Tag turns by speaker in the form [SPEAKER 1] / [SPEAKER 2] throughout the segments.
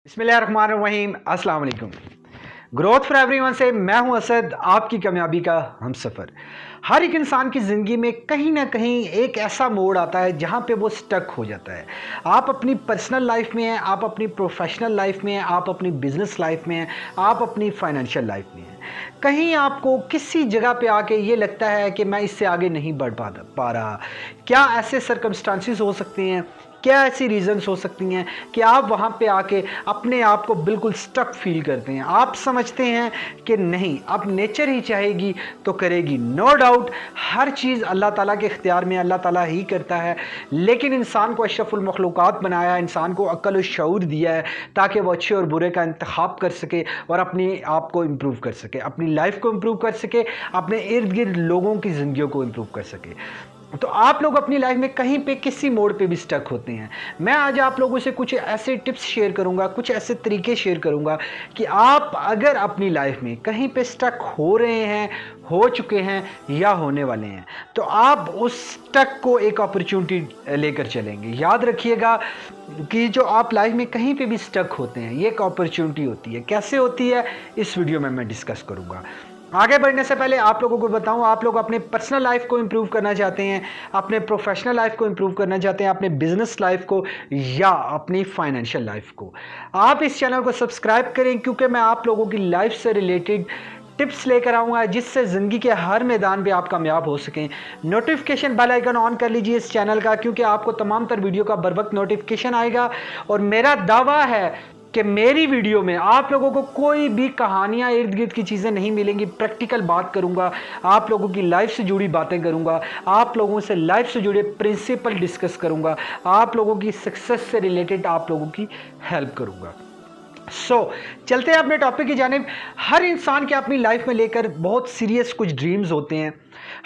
[SPEAKER 1] बिस्मिल्लाहिर्रहमानिर्रहीम, अस्सलाम वालेकुम। ग्रोथ फॉर एवरीवन से मैं हूं असद, आपकी कामयाबी का हमसफ़र। हर एक इंसान की ज़िंदगी में कहीं ना कहीं एक ऐसा मोड़ आता है जहां पे वो स्टक हो जाता है। आप अपनी पर्सनल लाइफ में हैं, आप अपनी प्रोफेशनल लाइफ में हैं, आप अपनी बिजनेस लाइफ में हैं, आप अपनी फाइनेंशियल लाइफ में हैं। कहीं आपको किसी जगह पे आके ये लगता है कि मैं इससे आगे नहीं बढ़ पा रहा। क्या ऐसे सर्कमस्टांसिस हो सकते हैं, क्या ऐसी रीजंस हो सकती हैं कि आप वहाँ पे आके अपने आप को बिल्कुल स्टक फील करते हैं। आप समझते हैं कि नहीं, अब नेचर ही चाहेगी तो करेगी। नो डाउट हर चीज़ अल्लाह ताला के इख्तियार में, अल्लाह ताला ही करता है। लेकिन इंसान को अशरफुल मखलूक़ात बनाया, इंसान को अक्ल और शऊर दिया है ताकि वो अच्छे और बुरे का इंतखाब कर सके और अपने आप को इम्प्रूव कर सके, अपनी लाइफ को इम्प्रूव कर सके, अपने इर्द गिर्द लोगों की ज़िंदगियों को इम्प्रूव कर सके। तो आप लोग अपनी लाइफ में कहीं पे किसी मोड़ पे भी स्टक होते हैं। मैं आज आप लोगों से कुछ ऐसे टिप्स शेयर करूंगा, कुछ ऐसे तरीके शेयर करूंगा कि आप अगर अपनी लाइफ में कहीं पे स्टक हो रहे हैं, हो चुके हैं या होने वाले हैं, तो आप उस स्टक को एक अपॉर्चुनिटी लेकर चलेंगे। याद रखिएगा कि जो आप लाइफ में कहीं पे भी स्टक होते हैं, ये एक अपॉर्चुनिटी होती है। कैसे होती है, इस वीडियो में मैं डिस्कस करूंगा। आगे बढ़ने से पहले आप लोगों को बताऊं, आप लोग अपने पर्सनल लाइफ को इंप्रूव करना चाहते हैं, अपने प्रोफेशनल लाइफ को इंप्रूव करना चाहते हैं, अपने बिजनेस लाइफ को या अपनी फाइनेंशियल लाइफ को, आप इस चैनल को सब्सक्राइब करें, क्योंकि मैं आप लोगों की लाइफ से रिलेटेड टिप्स लेकर आऊंगा जिससे ज़िंदगी के हर मैदान पे आप कामयाब हो सकें। नोटिफिकेशन बेल आइकन ऑन कर लीजिए इस चैनल का, क्योंकि आपको तमाम तर वीडियो का बर वक्त नोटिफिकेशन आएगा। और मेरा दावा है कि मेरी वीडियो में आप लोगों को कोई भी कहानियां, इर्द गिर्द की चीज़ें नहीं मिलेंगी। प्रैक्टिकल बात करूंगा, आप लोगों की लाइफ से जुड़ी बातें करूंगा, आप लोगों से लाइफ से जुड़े प्रिंसिपल डिस्कस करूंगा, आप लोगों की सक्सेस से रिलेटेड आप लोगों की हेल्प करूंगा। चलते हैं अपने टॉपिक की जानिब। हर इंसान के अपनी लाइफ में लेकर बहुत सीरियस कुछ ड्रीम्स होते हैं।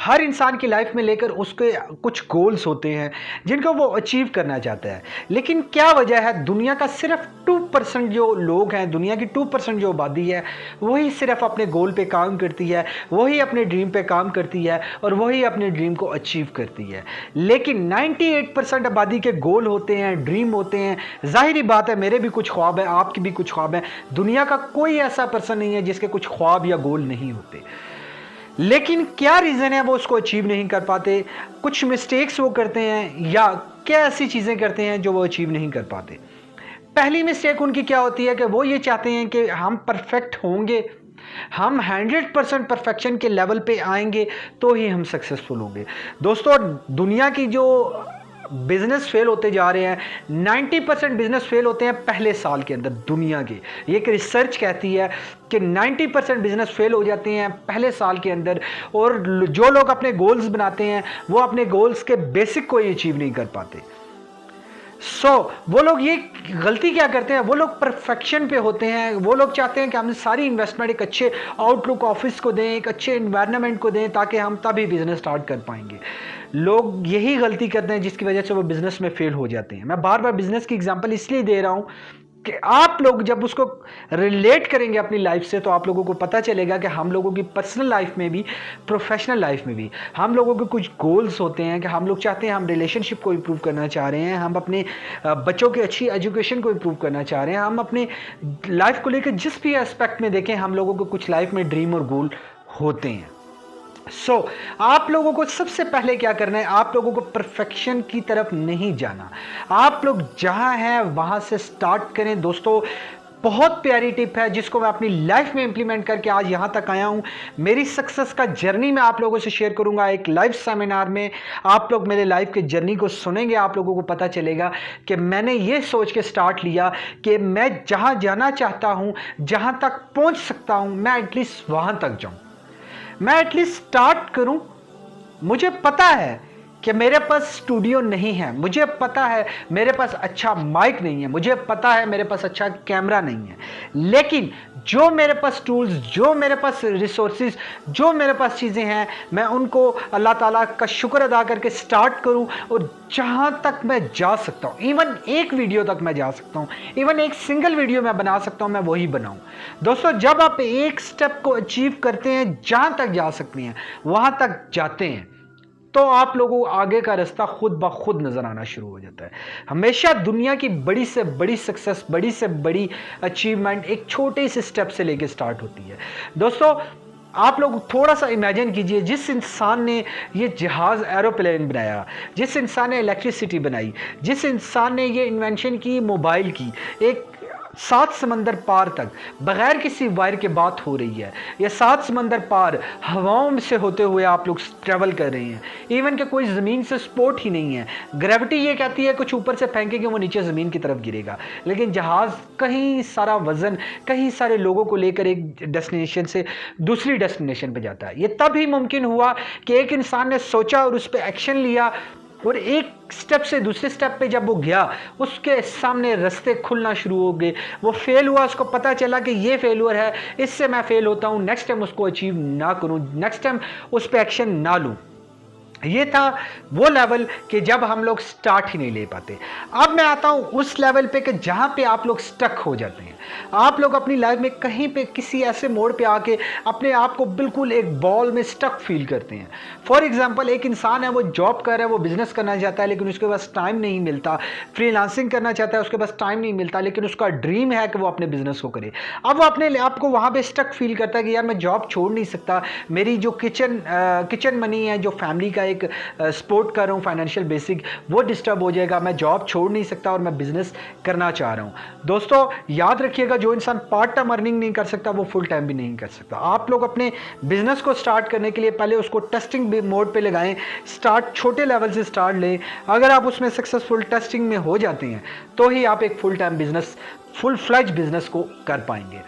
[SPEAKER 1] हर इंसान की लाइफ में लेकर उसके कुछ गोल्स होते हैं जिनको वो अचीव करना चाहता है। लेकिन क्या वजह है, दुनिया का सिर्फ 2% जो लोग हैं, दुनिया की 2% जो आबादी है, वही सिर्फ अपने गोल पे काम करती है, वही अपने ड्रीम पे काम करती है और वही अपने ड्रीम को अचीव करती है। लेकिन 98% आबादी के गोल होते हैं, ड्रीम होते हैं। जाहिर बात है, मेरे भी कुछ ख्वाब हैं, आपकी भी कुछ ख्वाब हैं। दुनिया का कोई ऐसा पर्सन नहीं है जिसके कुछ ख्वाब या गोल नहीं होते। लेकिन क्या रीज़न है वो उसको अचीव नहीं कर पाते? कुछ मिस्टेक्स वो करते हैं या क्या ऐसी चीज़ें करते हैं जो वो अचीव नहीं कर पाते? पहली मिस्टेक उनकी क्या होती है कि वो ये चाहते हैं कि हम परफेक्ट होंगे, हम 100% परफेक्शन के लेवल पे आएंगे तो ही हम सक्सेसफुल होंगे। दोस्तों, दुनिया की जो बिजनेस फेल होते जा रहे हैं, 90% बिजनेस फेल होते हैं पहले साल के अंदर। दुनिया की ये एक रिसर्च कहती है कि 90% बिजनेस फेल हो जाते हैं पहले साल के अंदर। और जो लोग अपने गोल्स बनाते हैं वो अपने गोल्स के बेसिक को ही अचीव नहीं कर पाते। वो लोग ये गलती क्या करते हैं, वो लोग परफेक्शन पे होते हैं। वो लोग चाहते हैं कि हम सारी इन्वेस्टमेंट एक अच्छे आउटलुक ऑफिस को दें, एक अच्छे इन्वायरमेंट को दें, ताकि हम तभी बिजनेस स्टार्ट कर पाएंगे। लोग यही गलती करते हैं जिसकी वजह से वो बिजनेस में फेल हो जाते हैं। मैं बार बार बिजनेस की एग्जांपल इसलिए दे रहा हूं कि आप लोग जब उसको रिलेट करेंगे अपनी लाइफ से, तो आप लोगों को पता चलेगा कि हम लोगों की पर्सनल लाइफ में भी, प्रोफेशनल लाइफ में भी हम लोगों के कुछ गोल्स होते हैं कि हम लोग चाहते हैं, हम रिलेशनशिप को इम्प्रूव करना चाह रहे हैं, हम अपने बच्चों की अच्छी एजुकेशन को इम्प्रूव करना चाह रहे हैं, हम अपने लाइफ को लेकर जिस भी एस्पेक्ट में देखें, हम लोगों को कुछ लाइफ में ड्रीम और गोल होते हैं। आप लोगों को सबसे पहले क्या करना है, आप लोगों को परफेक्शन की तरफ नहीं जाना। आप लोग जहां हैं वहां से स्टार्ट करें। दोस्तों, बहुत प्यारी टिप है जिसको मैं अपनी लाइफ में इंप्लीमेंट करके आज यहां तक आया हूं। मेरी सक्सेस का जर्नी मैं आप लोगों से शेयर करूंगा एक लाइव सेमिनार में। आप लोग मेरे लाइफ के जर्नी को सुनेंगे, आप लोगों को पता चलेगा कि मैंने ये सोच के स्टार्ट लिया कि मैं जहां जाना चाहता हूं, जहां तक पहुंच सकता हूं, मैं एटलीस्ट वहां तक जाऊं, मैं एटलीस्ट स्टार्ट करूं। मुझे पता है कि मेरे पास स्टूडियो नहीं है, मुझे पता है मेरे पास अच्छा माइक नहीं है, मुझे पता है मेरे पास अच्छा कैमरा नहीं है, लेकिन जो मेरे पास टूल्स, जो मेरे पास रिसोर्सेज, जो मेरे पास चीज़ें हैं, मैं उनको अल्लाह ताला का शुक्र अदा करके स्टार्ट करूं और जहां तक मैं जा सकता हूं, इवन एक वीडियो तक मैं जा सकता हूं, इवन एक सिंगल वीडियो मैं बना सकता हूं, मैं वही बनाऊं। दोस्तों, जब आप एक स्टेप को अचीव करते हैं, जहां तक जा सकते हैं वहां तक जाते हैं, तो आप लोगों को आगे का रास्ता खुद ब खुद नजर आना शुरू हो जाता है। हमेशा दुनिया की बड़ी से बड़ी सक्सेस, बड़ी से बड़ी अचीवमेंट एक छोटे से स्टेप से लेके स्टार्ट होती है। दोस्तों, आप लोग थोड़ा सा इमेजिन कीजिए, जिस इंसान ने ये जहाज़ एरोप्लेन बनाया, जिस इंसान ने इलेक्ट्रिसिटी बनाई, जिस इंसान ने ये इन्वेंशन की मोबाइल की, एक 7 समंदर पार तक बगैर किसी वायर के बात हो रही है, या 7 समंदर पार हवाओं में से होते हुए आप लोग ट्रैवल कर रहे हैं, इवन कि कोई ज़मीन से सपोर्ट ही नहीं है। ग्रेविटी ये कहती है कुछ ऊपर से फेंकेंगे वो नीचे ज़मीन की तरफ गिरेगा, लेकिन जहाज़ कहीं सारा वज़न, कहीं सारे लोगों को लेकर एक डेस्टिनेशन से दूसरी डेस्टिनेशन पर जाता है। ये तब ही मुमकिन हुआ कि एक इंसान ने सोचा और उस पर एक्शन लिया, और एक स्टेप से दूसरे स्टेप पे जब वो गया, उसके सामने रास्ते खुलना शुरू हो गए। वो फेल हुआ, उसको पता चला कि ये फेलुअर है, इससे मैं फेल होता हूँ, नेक्स्ट टाइम उसको अचीव ना करूँ, नेक्स्ट टाइम उस पर एक्शन ना लूँ। ये था वो लेवल कि जब हम लोग स्टार्ट ही नहीं ले पाते। अब मैं आता हूं उस लेवल पे कि जहां पे आप लोग स्टक हो जाते हैं। आप लोग अपनी लाइफ में कहीं पे किसी ऐसे मोड़ पे आके अपने आप को बिल्कुल एक बॉल में स्टक फील करते हैं। फॉर एग्जांपल, एक इंसान है, वो जॉब कर रहा है, वो बिजनेस करना चाहता है, लेकिन उसके पास टाइम नहीं मिलता। फ्रीलांसिंग करना चाहता है, उसके पास टाइम नहीं मिलता, लेकिन उसका ड्रीम है कि वो अपने बिजनेस को करे। अब वो अपने आप को वहां पे स्टक फील करता है कि यार मैं जॉब छोड़ नहीं सकता, मेरी जो किचन मनी है, जो फैमिली का एक सपोर्ट कर रहा हूँ, फाइनेंशियल बेसिक, वो डिस्टर्ब हो जाएगा, मैं जॉब छोड़ नहीं सकता और मैं बिजनेस करना चाह रहा हूँ। दोस्तों, याद रखिएगा, जो इंसान पार्ट टाइम अर्निंग नहीं कर सकता वो फुल टाइम भी नहीं कर सकता। आप लोग अपने बिजनेस को स्टार्ट करने के लिए पहले उसको टेस्टिंग मोड पे लगाएं, स्टार्ट छोटे लेवल से स्टार्ट लें। अगर आप उसमें सक्सेसफुल टेस्टिंग में हो जाते हैं तो ही आप एक full time business, full fledge business को कर पाएंगे।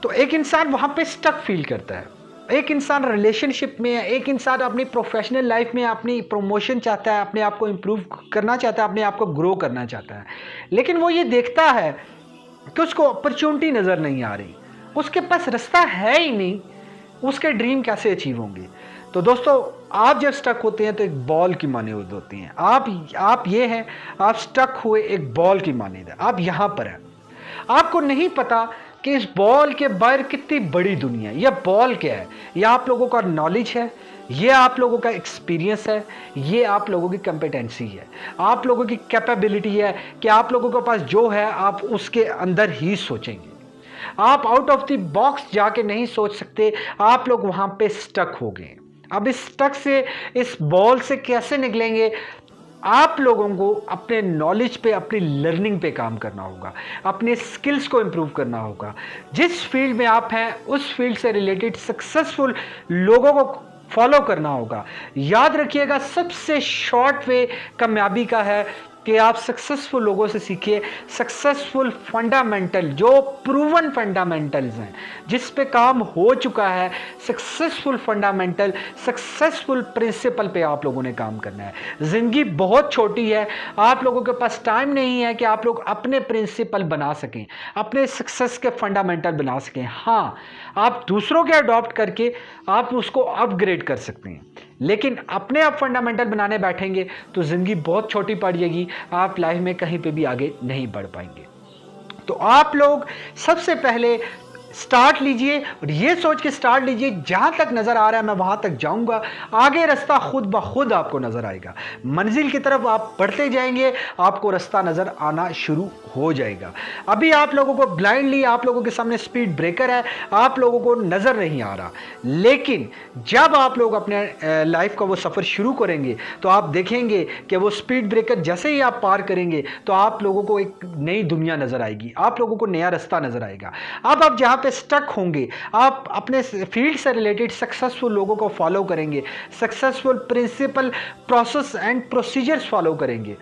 [SPEAKER 1] तो एक इंसान वहां पे स्टक फील करता है, एक इंसान रिलेशनशिप में है, एक इंसान अपनी प्रोफेशनल लाइफ में अपनी प्रमोशन चाहता है, अपने आप को इम्प्रूव करना चाहता है, अपने आप को ग्रो करना चाहता है, लेकिन वो ये देखता है कि उसको अपॉर्चुनिटी नज़र नहीं आ रही, उसके पास रास्ता है ही नहीं, उसके ड्रीम कैसे अचीव होंगे। तो दोस्तों, आप जब स्टक होते हैं तो एक बॉल की मानद होती हैं। आप ये हैं, आप स्टक हुए एक बॉल की मानद है। आप यहाँ पर हैं, आपको नहीं पता कि इस बॉल के बाहर कितनी बड़ी दुनिया है। यह बॉल क्या है? यह आप लोगों का नॉलेज है, ये आप लोगों का एक्सपीरियंस है, ये आप लोगों की कंपिटेंसी है, आप लोगों की कैपेबिलिटी है कि आप लोगों के पास जो है आप उसके अंदर ही सोचेंगे। आप आउट ऑफ द बॉक्स जाके नहीं सोच सकते, आप लोग वहां पे स्टक हो गए। अब इस स्टक से, इस बॉल से कैसे निकलेंगे? आप लोगों को अपने नॉलेज पे, अपनी लर्निंग पे काम करना होगा, अपने स्किल्स को इंप्रूव करना होगा। जिस फील्ड में आप हैं उस फील्ड से रिलेटेड सक्सेसफुल लोगों को फॉलो करना होगा। याद रखिएगा, सबसे शॉर्ट वे कामयाबी का है कि आप सक्सेसफुल लोगों से सीखिए। सक्सेसफुल फंडामेंटल, जो प्रूवन फंडामेंटल्स हैं, जिस पे काम हो चुका है, सक्सेसफुल फंडामेंटल, सक्सेसफुल प्रिंसिपल पे आप लोगों ने काम करना है। ज़िंदगी बहुत छोटी है, आप लोगों के पास टाइम नहीं है कि आप लोग अपने प्रिंसिपल बना सकें, अपने सक्सेस के फंडामेंटल बना सकें। हाँ, आप दूसरों के अडॉप्ट करके आप उसको अपग्रेड कर सकते हैं, लेकिन अपने आप फंडामेंटल बनाने बैठेंगे तो ज़िंदगी बहुत छोटी पड़ जाएगी, आप लाइफ में कहीं पे भी आगे नहीं बढ़ पाएंगे। तो आप लोग सबसे पहले स्टार्ट लीजिए, और ये सोच के स्टार्ट लीजिए जहां तक नजर आ रहा है मैं वहां तक जाऊंगा, आगे रास्ता खुद ब खुद आपको नजर आएगा। मंजिल की तरफ आप बढ़ते जाएंगे, आपको रास्ता नजर आना शुरू हो जाएगा। अभी आप लोगों को ब्लाइंडली, आप लोगों के सामने स्पीड ब्रेकर है, आप लोगों को नजर नहीं आ रहा, लेकिन जब आप लोग अपने लाइफ का वो सफर शुरू करेंगे तो आप देखेंगे कि वो स्पीड ब्रेकर जैसे ही आप पार करेंगे तो आप लोगों को एक नई दुनिया नजर आएगी, आप लोगों को नया रास्ता नजर आएगा। अब आप जहां पे स्टक होंगे, आप अपने फील्ड से रिलेटेड सक्सेसफुल लोगों को फॉलो करेंगे, successful principal, process and procedures follow करेंगे,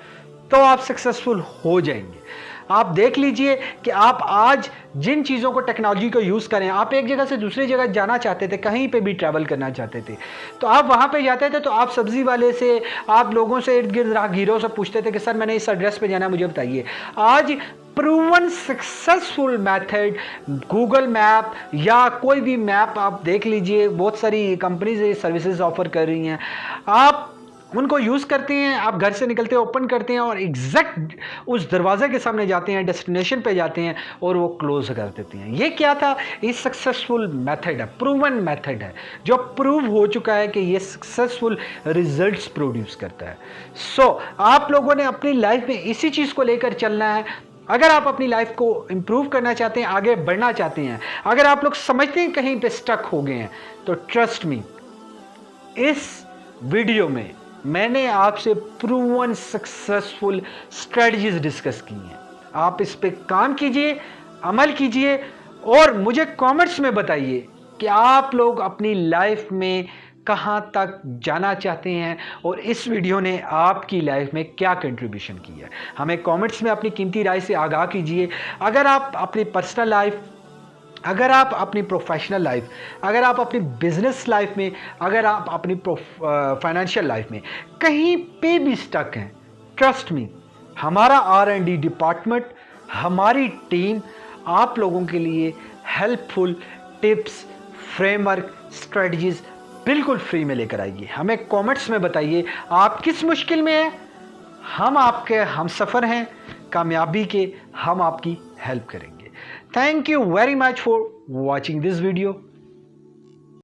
[SPEAKER 1] तो आप सक्सेसफुल हो जाएंगे। आप देख लीजिए कि आप आज जिन चीज़ों को, टेक्नोलॉजी को यूज़ करें, आप एक जगह से दूसरी जगह जाना चाहते थे, कहीं पे भी ट्रैवल करना चाहते थे, तो आप वहाँ पे जाते थे तो आप सब्जी वाले से, आप लोगों से, इर्द गिर्द राहगीरों से पूछते थे कि सर मैंने इस एड्रेस पे जाना है, मुझे बताइए। आज proven successful method, Google map या कोई भी मैप आप देख लीजिए, बहुत सारी कंपनीज ये सर्विसेज ऑफर कर रही हैं। आप उनको यूज़ करते हैं, आप घर से निकलते हैं, ओपन करते हैं और एग्जैक्ट उस दरवाजे के सामने जाते हैं, डेस्टिनेशन पे जाते हैं और वो क्लोज कर देते हैं। ये क्या था? ये सक्सेसफुल मेथड है, प्रूवन मेथड है, जो प्रूव हो चुका है कि ये सक्सेसफुल रिजल्ट्स प्रोड्यूस करता है। सो आप लोगों ने अपनी लाइफ में इसी चीज़ को लेकर चलना है। अगर आप अपनी लाइफ को इंप्रूव करना चाहते हैं, आगे बढ़ना चाहते हैं, अगर आप लोग समझते हैं कहीं पे स्टक हो गए हैं, तो ट्रस्ट मी, इस वीडियो में मैंने आपसे प्रूवन सक्सेसफुल स्ट्रेटजीज डिस्कस की हैं। आप इस पे काम कीजिए, अमल कीजिए और मुझे कमेंट्स में बताइए कि आप लोग अपनी लाइफ में कहां तक जाना चाहते हैं और इस वीडियो ने आपकी लाइफ में क्या कंट्रीब्यूशन की है। हमें कमेंट्स में अपनी कीमती राय से आगाह कीजिए। अगर आप अपनी पर्सनल लाइफ, अगर आप अपनी प्रोफेशनल लाइफ, अगर आप अपनी बिजनेस लाइफ में, अगर आप अपनी फाइनेंशियल लाइफ में कहीं पे भी स्टक हैं, ट्रस्ट मी, हमारा R&D डिपार्टमेंट, हमारी टीम आप लोगों के लिए हेल्पफुल टिप्स, फ्रेमवर्क, स्ट्रेटजीज बिल्कुल फ्री में लेकर आइए। हमें कमेंट्स में बताइए आप किस मुश्किल में हैं, हम आपके हम सफ़र हैं कामयाबी के, हम आपकी हेल्प करेंगे। Thank you very much for watching this video.